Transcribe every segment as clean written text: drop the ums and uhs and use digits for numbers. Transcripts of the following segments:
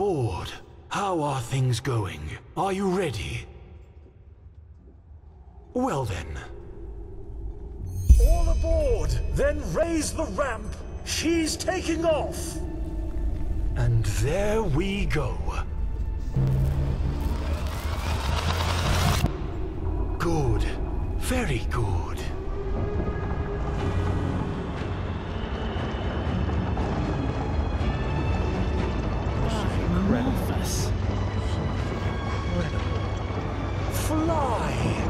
aboard. How are things going? Are you ready? Well then. All aboard! Then raise the ramp! She's taking off! And there we go. Good. Very good. Marvelous. Fly!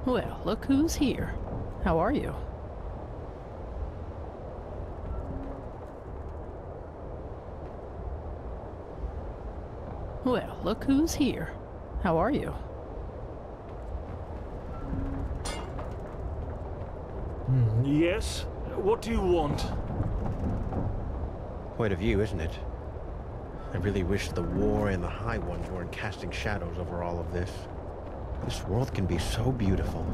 Well, look who's here. How are you? Well, look who's here. How are you? Yes? What do you want? Quite a view, isn't it? I really wish the war and the High Ones weren't casting shadows over all of this. This world can be so beautiful.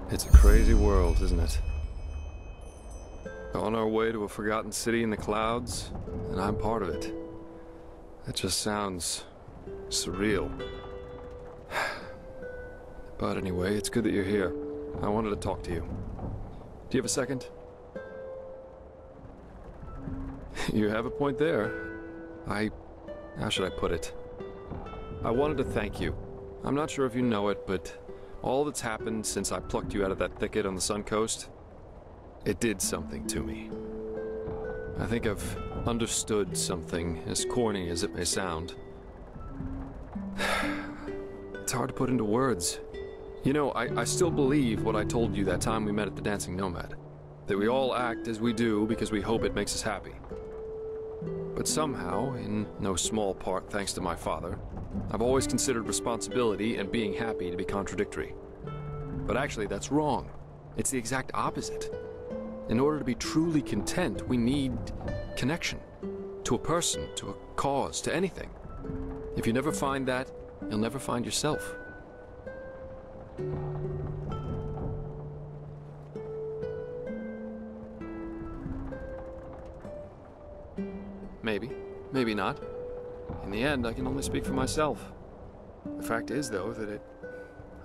It's a crazy world, isn't it? On our way to a forgotten city in the clouds, and I'm part of it. That just sounds surreal. But anyway, it's good that you're here. I wanted to talk to you. Do you have a second? You have a point there. How should I put it? I wanted to thank you. I'm not sure if you know it, but all that's happened since I plucked you out of that thicket on the Sun Coast, it did something to me. I think I've understood something, as corny as it may sound. It's hard to put into words. You know, I still believe what I told you that time we met at the Dancing Nomad. That we all act as we do because we hope it makes us happy. But somehow, in no small part thanks to my father, I've always considered responsibility and being happy to be contradictory. But actually, that's wrong. It's the exact opposite. In order to be truly content, we need connection. To a person, to a cause, to anything. If you never find that, you'll never find yourself. Maybe. Maybe not. In the end, I can only speak for myself. The fact is, though, that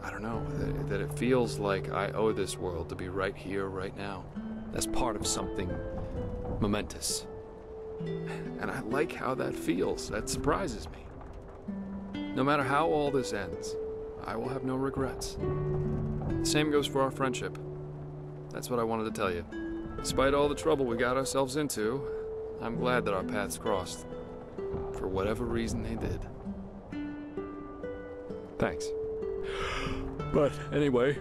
I don't know, that it feels like I owe this world to be right here, right now. As part of something momentous. And I like how that feels. That surprises me. No matter how all this ends, I will have no regrets. The same goes for our friendship. That's what I wanted to tell you. Despite all the trouble we got ourselves into, I'm glad that our paths crossed. For whatever reason they did. Thanks. But anyway,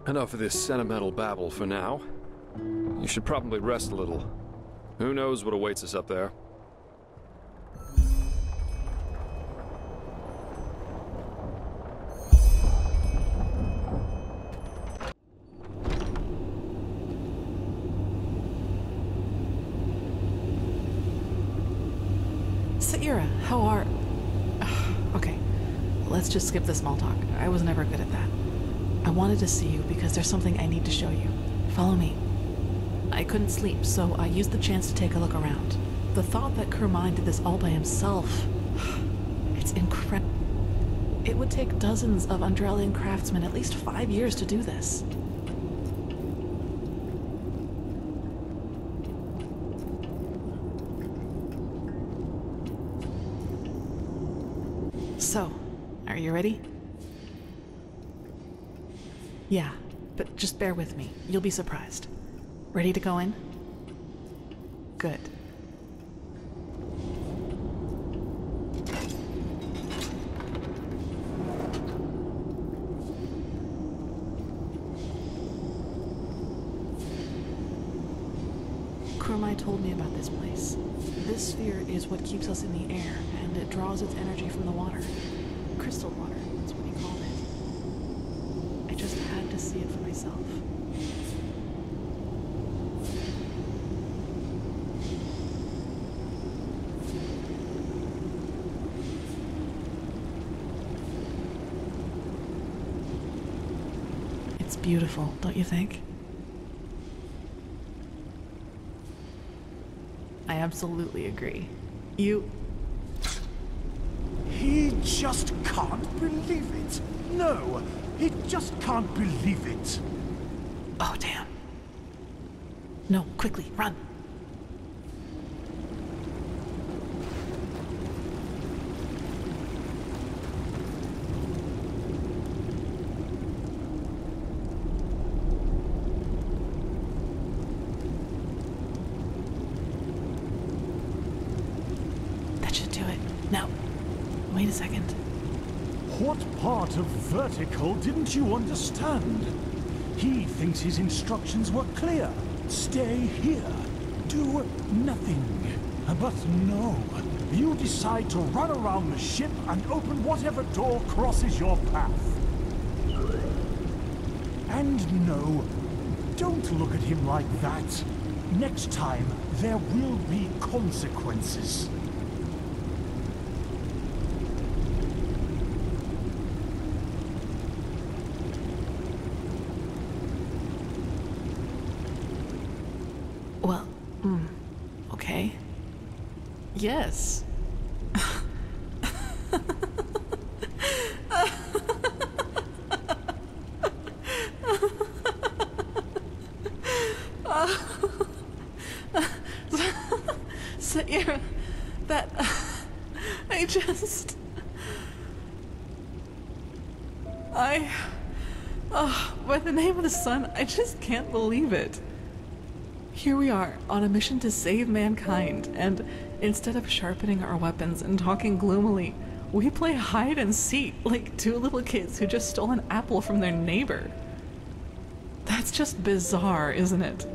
enough of this sentimental babble for now. You should probably rest a little. Who knows what awaits us up there? Saira, how are... Okay, let's just skip the small talk. I was never good at that. I wanted to see you because there's something I need to show you. Follow me. I couldn't sleep, so I used the chance to take a look around. The thought that Kermine did this all by himself... It's incredible. It would take dozens of Enderalian craftsmen at least 5 years to do this. So, are you ready? Yeah, but just bear with me. You'll be surprised. Ready to go in? Good. Kurmai told me about this place. This sphere is what keeps us in the air, and it draws its energy from the water. Crystal water, that's what he called it. I just had to see it for myself. It's beautiful, don't you think? I absolutely agree. You... He just can't believe it. No, he just can't believe it. Oh, damn. No, quickly, run. That should do it. Now, wait a second. What part of vertical didn't you understand? He thinks his instructions were clear. Stay here. Do nothing. But no. You decide to run around the ship and open whatever door crosses your path. And no, don't look at him like that. Next time, there will be consequences. Well, okay. Yes. By the name of the sun, I just can't believe it. Here we are, on a mission to save mankind, and instead of sharpening our weapons and talking gloomily, we play hide and seek like two little kids who just stole an apple from their neighbor. That's just bizarre, isn't it?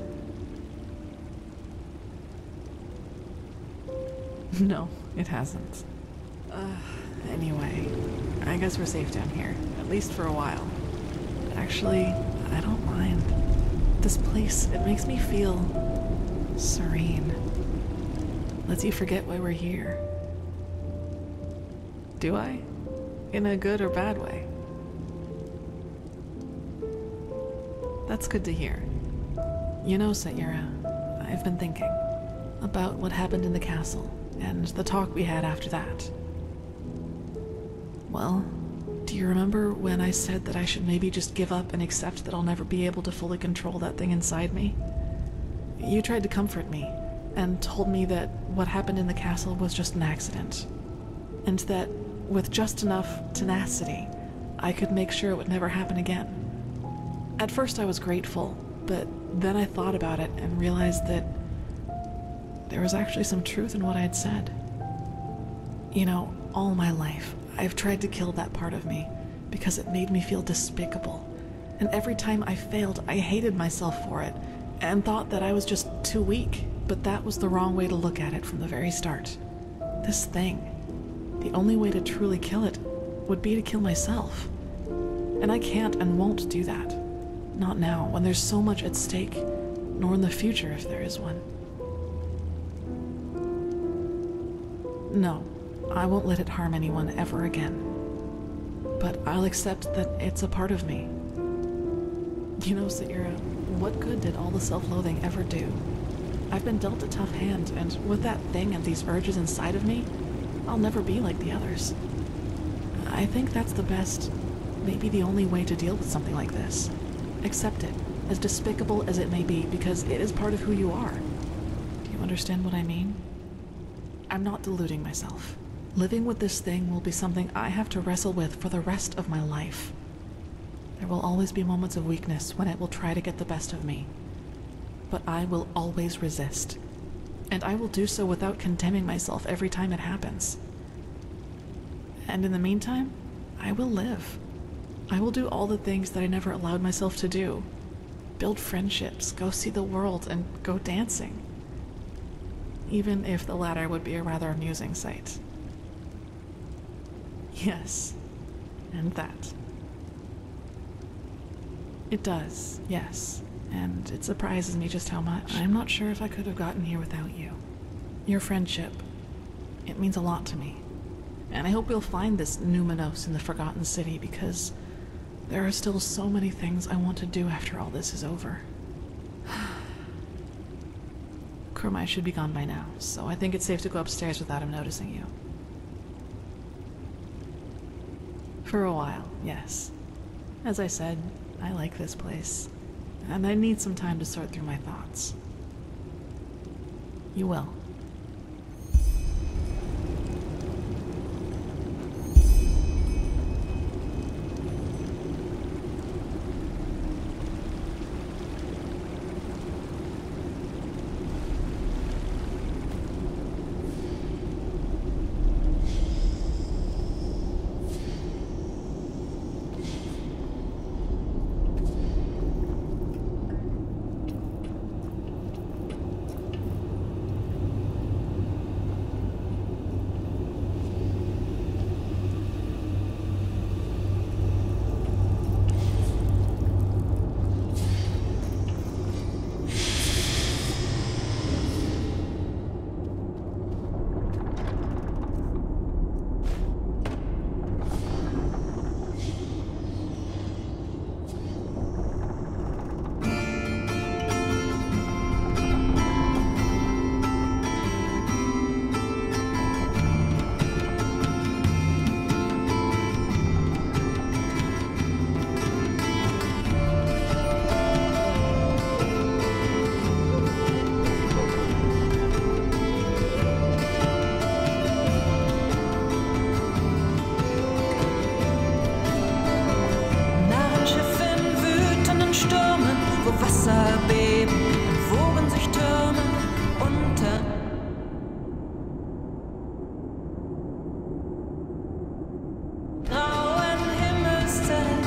No, it hasn't. Anyway, I guess we're safe down here, at least for a while. Actually, I don't mind. This place, it makes me feel serene. Lets you forget why we're here. Do I? In a good or bad way? That's good to hear. You know, Sayura, I've been thinking about what happened in the castle and the talk we had after that. Well, do you remember when I said that I should maybe just give up and accept that I'll never be able to fully control that thing inside me? You tried to comfort me and told me that what happened in the castle was just an accident, and that with just enough tenacity, I could make sure it would never happen again. At first I was grateful, but then I thought about it and realized that there was actually some truth in what I had said. You know, all my life, I've tried to kill that part of me because it made me feel despicable. And every time I failed, I hated myself for it and thought that I was just too weak. But that was the wrong way to look at it from the very start. This thing, the only way to truly kill it would be to kill myself. And I can't and won't do that. Not now, when there's so much at stake, nor in the future if there is one. No, I won't let it harm anyone ever again. But I'll accept that it's a part of me. You know, Sayura, what good did all the self-loathing ever do? I've been dealt a tough hand, and with that thing and these urges inside of me, I'll never be like the others. I think that's the best, maybe the only way to deal with something like this. Accept it, as despicable as it may be, because it is part of who you are. Do you understand what I mean? I'm not deluding myself. Living with this thing will be something I have to wrestle with for the rest of my life. There will always be moments of weakness when it will try to get the best of me. But I will always resist. And I will do so without condemning myself every time it happens. And in the meantime, I will live. I will do all the things that I never allowed myself to do. Build friendships, go see the world, and go dancing. Even if the latter would be a rather amusing sight. Yes, and that. It does, yes, and it surprises me just how much. I'm not sure if I could have gotten here without you. Your friendship, it means a lot to me. And I hope we'll find this Numenos in the Forgotten City, because there are still so many things I want to do after all this is over. Kurmai should be gone by now, so I think it's safe to go upstairs without him noticing you. For a while, yes. As I said, I like this place, and I need some time to sort through my thoughts. You will. Wasser beben, wogen sich Türme unter. Grauen Himmelszelt.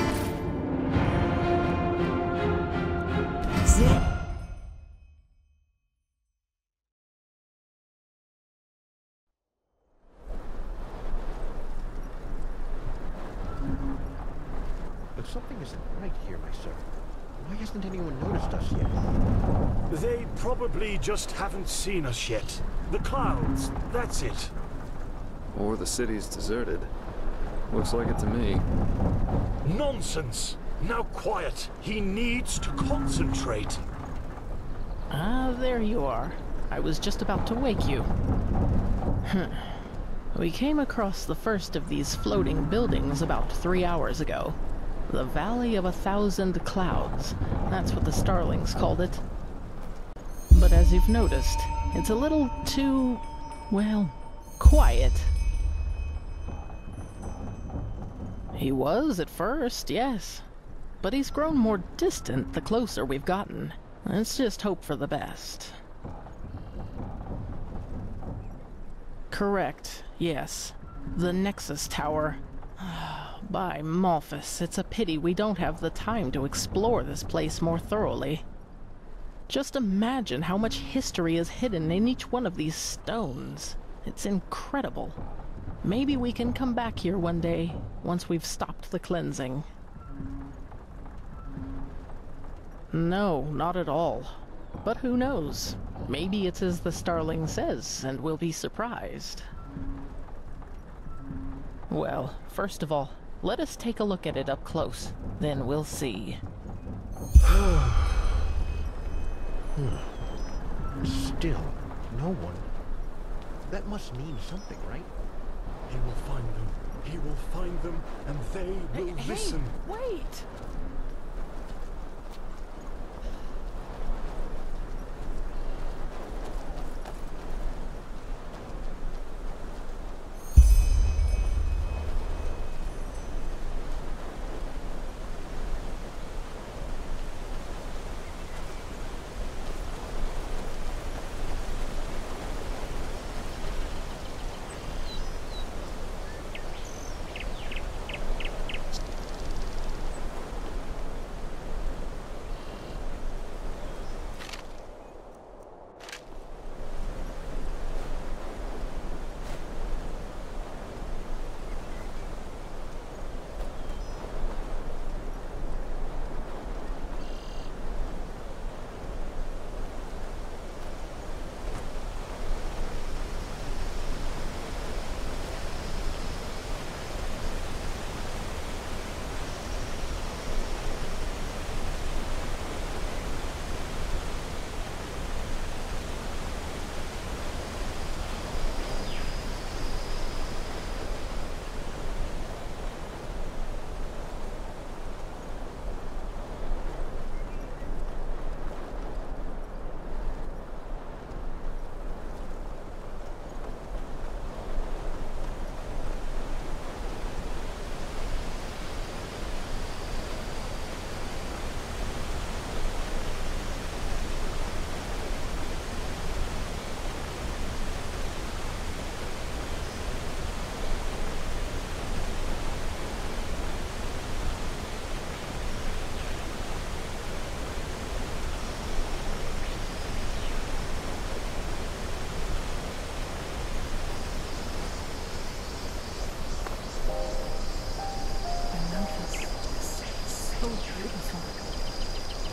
But something isn't right here, my sir. Why hasn't anyone noticed us yet? They probably just haven't seen us yet. The clouds, that's it. Or the city's deserted. Looks like it to me. Nonsense! Now quiet. He needs to concentrate. Ah, there you are. I was just about to wake you. We came across the first of these floating buildings about 3 hours ago. The Valley of 1,000 Clouds. That's what the Starlings called it. But as you've noticed, it's a little too, well, quiet. He was at first, yes. But he's grown more distant the closer we've gotten. Let's just hope for the best. Correct, yes. The Nexus Tower. By Malphus, it's a pity we don't have the time to explore this place more thoroughly. Just imagine how much history is hidden in each one of these stones. It's incredible. Maybe we can come back here one day, once we've stopped the cleansing. No, not at all. But who knows? Maybe it's as the Starling says, and we'll be surprised. Well, first of all, let us take a look at it up close. Then we'll see. Still, no one. That must mean something, right? He will find them. He will find them, and they will listen. Hey, wait!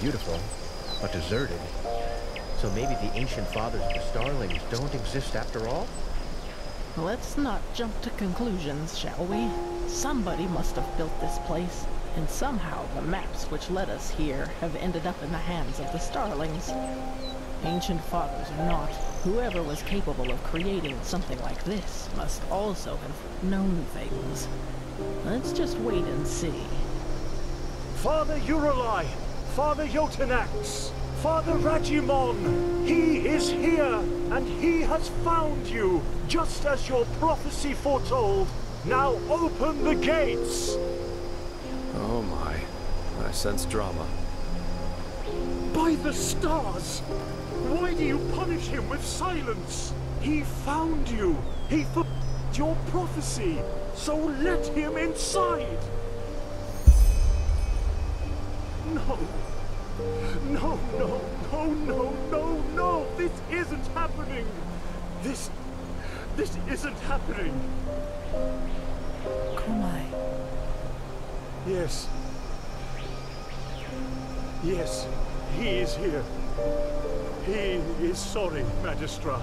Beautiful, but deserted. So maybe the ancient fathers of the Starlings don't exist after all? Let's not jump to conclusions, shall we? Somebody must have built this place, and somehow the maps which led us here have ended up in the hands of the Starlings. Ancient fathers or not, whoever was capable of creating something like this must also have known things. Let's just wait and see. Father Eurolai! Father Jotanax! Father Ragimon! He is here, and he has found you, just as your prophecy foretold. Now open the gates! Oh my. I sense drama. By the stars! Why do you punish him with silence? He found you. He fulfilled your prophecy. So let him inside. No. No, no, no, no, no, no. This isn't happening. This isn't happening. Kurmai. Yes. Yes, he is here. He is sorry, Magistra.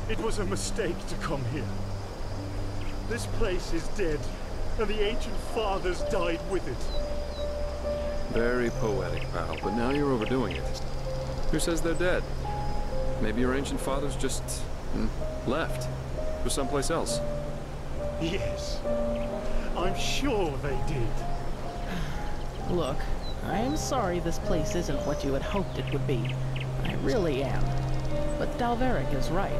It was a mistake to come here. This place is dead, and the ancient fathers died with it. Very poetic, pal, but now you're overdoing it. Who says they're dead? Maybe your ancient fathers just left for someplace else. Yes, I'm sure they did. Look, I am sorry this place isn't what you had hoped it would be. I really am. But Dalveric is right.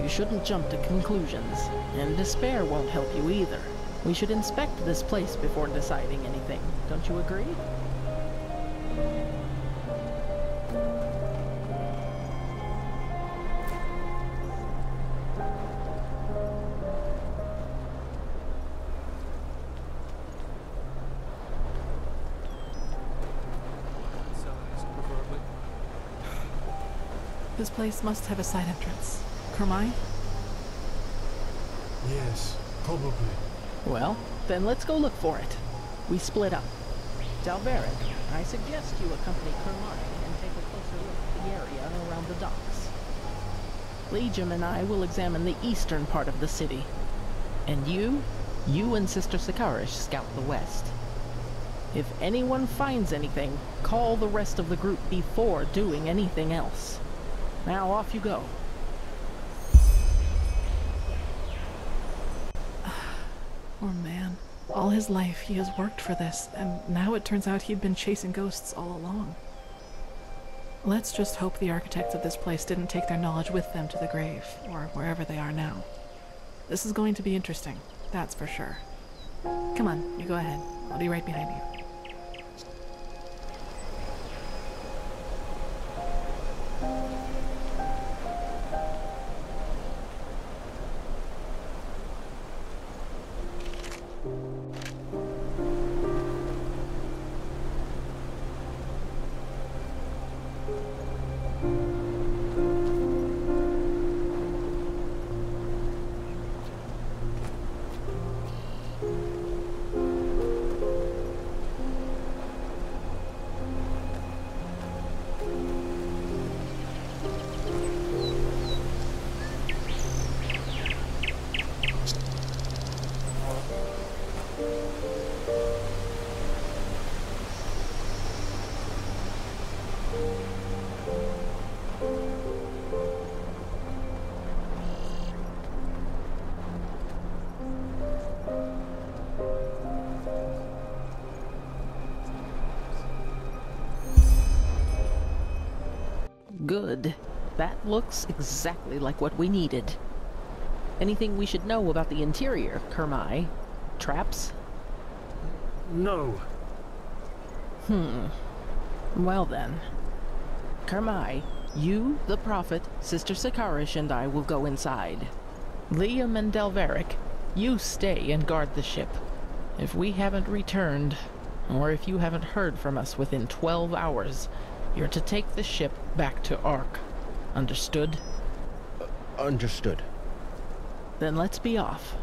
You shouldn't jump to conclusions, and despair won't help you either. We should inspect this place before deciding anything. Don't you agree? This place must have a side entrance. Kurmai? Yes, probably. Well, then let's go look for it. We split up. Dalveric, I suggest you accompany Kurmai and take a closer look at the area around the docks. Legium and I will examine the eastern part of the city. And you and Sister Sakarish scout the west. If anyone finds anything, call the rest of the group before doing anything else. Now off you go. Poor man. All his life he has worked for this, and now it turns out he'd been chasing ghosts all along. Let's just hope the architects of this place didn't take their knowledge with them to the grave, or wherever they are now. This is going to be interesting, that's for sure. Come on, you go ahead. I'll be right behind you. Good. That looks exactly like what we needed. Anything we should know about the interior, Kurmai? Traps? No. Well then. Kurmai, you, the Prophet, Sister Sakarish, and I will go inside. Liam and Dalveric, you stay and guard the ship. If we haven't returned, or if you haven't heard from us within 12 hours, you're to take the ship back to Ark. Understood? Understood. Then let's be off.